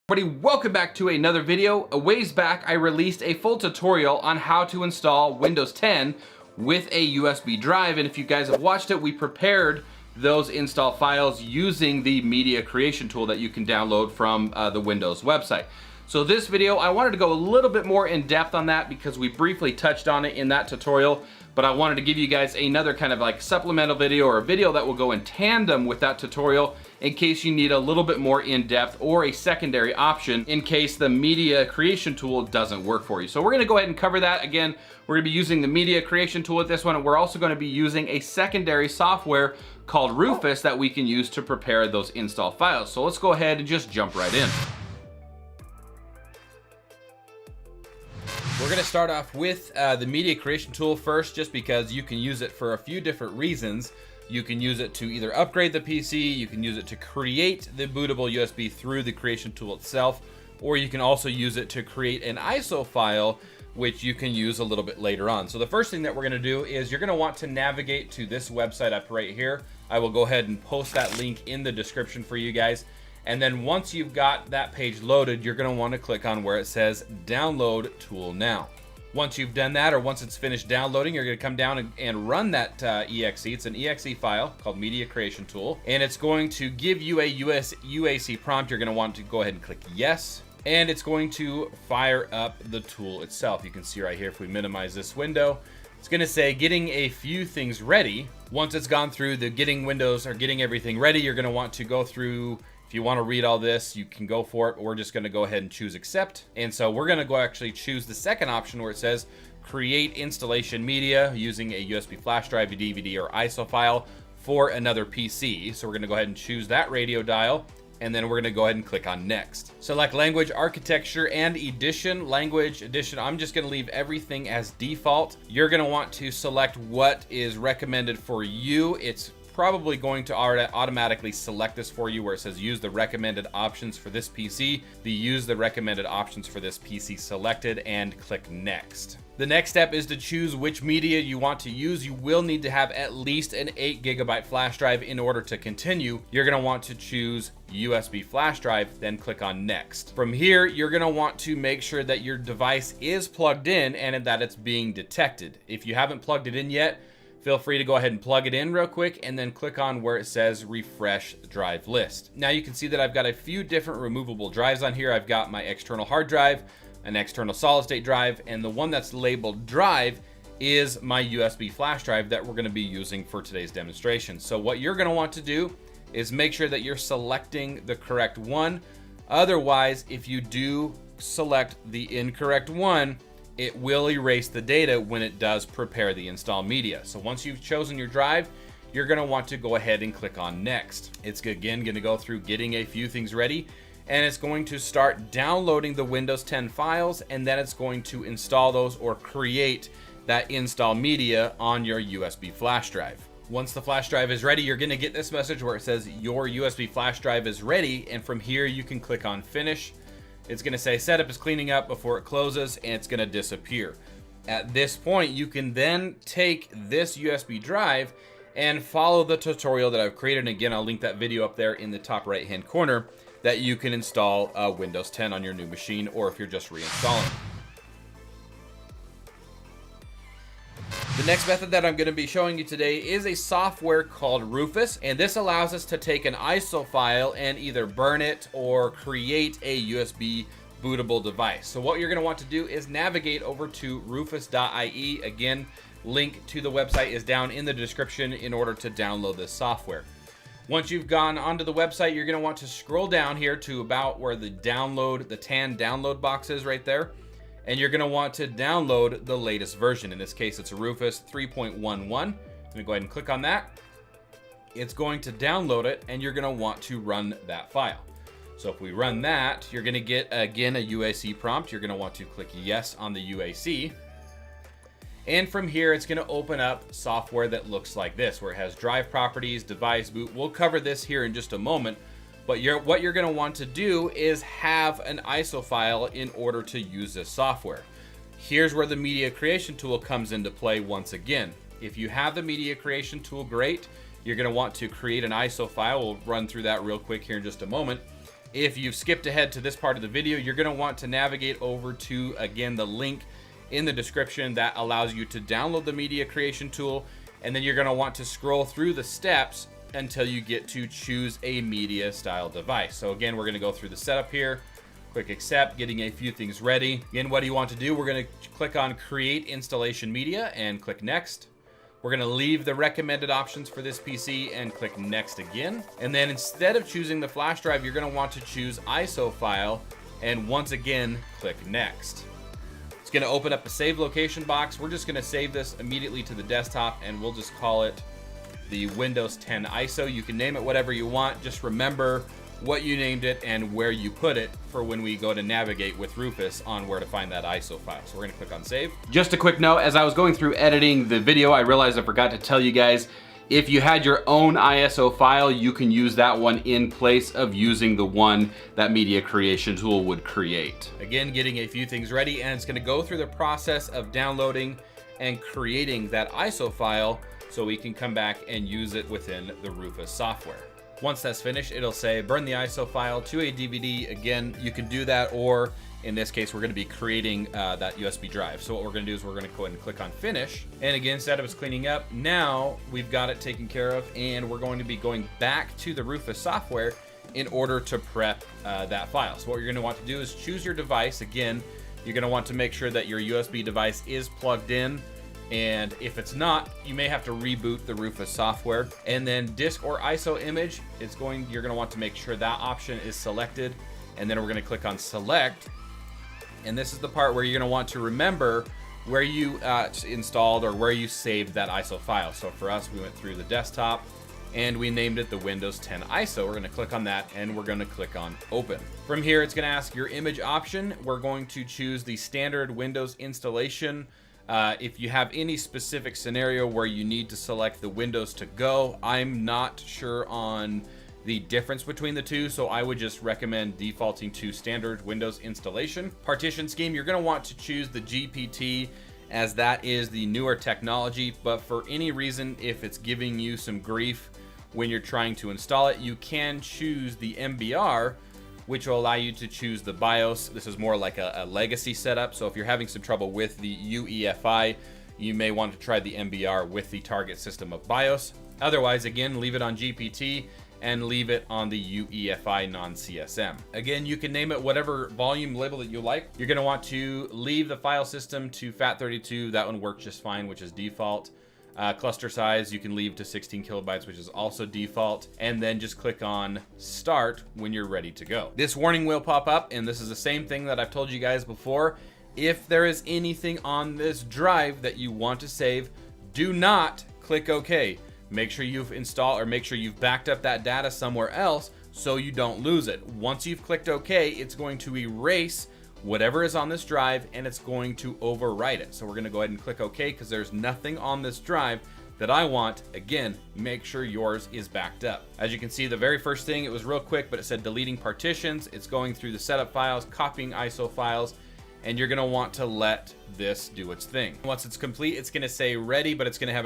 Everybody, welcome back to another video. A ways back, I released a full tutorial on how to install Windows 10 with a USB drive, and if you guys have watched it, we prepared those install files using the media creation tool that you can download from the Windows website. So this video, I wanted to go a little bit more in depth on that because we briefly touched on it in that tutorial, but I wanted to give you guys another kind of like supplemental video or a video that will go in tandem with that tutorial in case you need a little bit more in depth or a secondary option in case the media creation tool doesn't work for you. So we're gonna go ahead and cover that. Again, we're gonna be using the media creation tool with this one, and we're also gonna be using a secondary software called Rufus that we can use to prepare those install files. So let's go ahead and just jump right in. We're gonna start off with the media creation tool first, just because you can use it for a few different reasons. You can use it to either upgrade the PC, you can use it to create the bootable USB through the creation tool itself, or you can also use it to create an ISO file, which you can use a little bit later on. So the first thing that we're gonna do is you're gonna want to navigate to this website up right here. I will go ahead and post that link in the description for you guys. And then once you've got that page loaded, you're gonna wanna click on where it says download tool now. Once you've done that, or once it's finished downloading, you're gonna come down and run that exe. It's an exe file called Media Creation Tool, and it's going to give you a UAC prompt. You're gonna want to go ahead and click yes, and it's going to fire up the tool itself. You can see right here, if we minimize this window, it's gonna say getting a few things ready. Once it's gone through the getting Windows or getting everything ready, you're gonna want to go through. If you want to read all this, you can go for it, but we're just going to go ahead and choose accept. And so we're going to go actually choose the second option where it says create installation media using a USB flash drive, a DVD, or ISO file for another PC. So we're going to go ahead and choose that radio dial, and then we're going to go ahead and click on next. Select language, architecture, and edition. Language, edition, I'm just going to leave everything as default. You're going to want to select what is recommended for you. It's probably going to automatically select this for you where it says use the recommended options for this PC. The use the recommended options for this PC selected, and click next. The next step is to choose which media you want to use. You will need to have at least an 8GB flash drive in order to continue. You're gonna want to choose USB flash drive, then click on next. From here, you're gonna want to make sure that your device is plugged in and that it's being detected. If you haven't plugged it in yet, feel free to go ahead and plug it in real quick and then click on where it says refresh drive list. Now you can see that I've got a few different removable drives on here. I've got my external hard drive, an external solid state drive, and the one that's labeled drive is my USB flash drive that we're going to be using for today's demonstration. So what you're going to want to do is make sure that you're selecting the correct one. Otherwise, if you do select the incorrect one, it will erase the data when it does prepare the install media. So once you've chosen your drive, you're gonna want to go ahead and click on next. It's again gonna go through getting a few things ready, and it's going to start downloading the Windows 10 files, and then it's going to install those or create that install media on your USB flash drive. Once the flash drive is ready, you're gonna get this message where it says your USB flash drive is ready, and from here you can click on finish. It's gonna say setup is cleaning up before it closes, and it's gonna disappear. At this point, you can then take this USB drive and follow the tutorial that I've created. And again, I'll link that video up there in the top right-hand corner that you can install Windows 10 on your new machine, or if you're just reinstalling. The next method that I'm going to be showing you today is a software called Rufus, and this allows us to take an ISO file and either burn it or create a USB bootable device. So what you're going to want to do is navigate over to rufus.ie. Again, link to the website is down in the description in order to download this software. Once you've gone onto the website, you're going to want to scroll down here to about where the tan download box is right there. And you're gonna want to download the latest version. In this case, it's a Rufus 3.11. I'm gonna go ahead and click on that. It's going to download it, and you're gonna want to run that file. So if we run that, you're gonna get, again, a UAC prompt. You're gonna want to click yes on the UAC. And from here, it's gonna open up software that looks like this, where it has drive properties, device boot. We'll cover this here in just a moment. But what you're gonna want to do is have an ISO file in order to use this software. Here's where the media creation tool comes into play once again. If you have the media creation tool, great. You're gonna want to create an ISO file. We'll run through that real quick here in just a moment. If you've skipped ahead to this part of the video, you're going to want to navigate over to, again, the link in the description that allows you to download the media creation tool, and then you're going to want to scroll through the steps until you get to choose a media style device. So again, we're going to go through the setup here, click accept, getting a few things ready. Again, what do you want to do? We're going to click on create installation media and click next. We're going to leave the recommended options for this PC and click next again. And then instead of choosing the flash drive, you're going to want to choose ISO file, and once again, click next. It's going to open up a save location box. We're just going to save this immediately to the desktop, and we'll just call it the Windows 10 ISO. You can name it whatever you want. Just remember what you named it and where you put it for when we go to navigate with Rufus on where to find that ISO file. So we're going to click on save. Just a quick note, as I was going through editing the video, I realized I forgot to tell you guys, if you had your own ISO file, you can use that one in place of using the one that media creation tool would create. Again, getting a few things ready, and it's going to go through the process of downloading and creating that ISO file so we can come back and use it within the Rufus software. Once that's finished, it'll say burn the ISO file to a DVD. Again, you can do that, or in this case, we're going to be creating that USB drive. So what we're going to do is we're going to go ahead and click on finish. And again, instead of us cleaning up, now we've got it taken care of, and we're going to be going back to the Rufus software in order to prep that file. So what you're going to want to do is choose your device. Again, you're going to want to make sure that your USB device is plugged in. And if it's not, you may have to reboot the Rufus software. And then disk or ISO image, you're going to want to make sure that option is selected. And then we're going to click on select. And this is the part where you're going to want to remember where you installed or where you saved that ISO file. So for us, we went through the desktop and we named it the Windows 10 ISO. We're going to click on that and we're going to click on open. From here, it's going to ask your image option. We're going to choose the standard Windows installation. If you have any specific scenario where you need to select the Windows to go, I'm not sure on the difference between the two, so I would just recommend defaulting to standard Windows installation. Partition scheme, you're going to want to choose the GPT, as that is the newer technology, but for any reason, if it's giving you some grief when you're trying to install it, you can choose the MBR, which will allow you to choose the BIOS. This is more like a legacy setup. So if you're having some trouble with the UEFI, you may want to try the MBR with the target system of BIOS. Otherwise, again, leave it on GPT and leave it on the UEFI non-CSM. Again, you can name it whatever volume label that you like. You're gonna want to leave the file system to FAT32. That one works just fine, which is default. Cluster size, you can leave to 16 kilobytes, which is also default, and then just click on start when you're ready to go. This warning will pop up, and this is the same thing that I've told you guys before. If there is anything on this drive that you want to save, do not click OK. Make sure you've installed, or make sure you've backed up that data somewhere else so you don't lose it. Once you've clicked OK, it's going to erase whatever is on this drive, and it's going to overwrite it. So we're going to go ahead and click OK because there's nothing on this drive that I want. Again, make sure yours is backed up. As you can see, the very first thing, it was real quick, but it said deleting partitions. It's going through the setup files, copying ISO files, and you're going to want to let this do its thing. Once it's complete, it's going to say ready, but it's going to have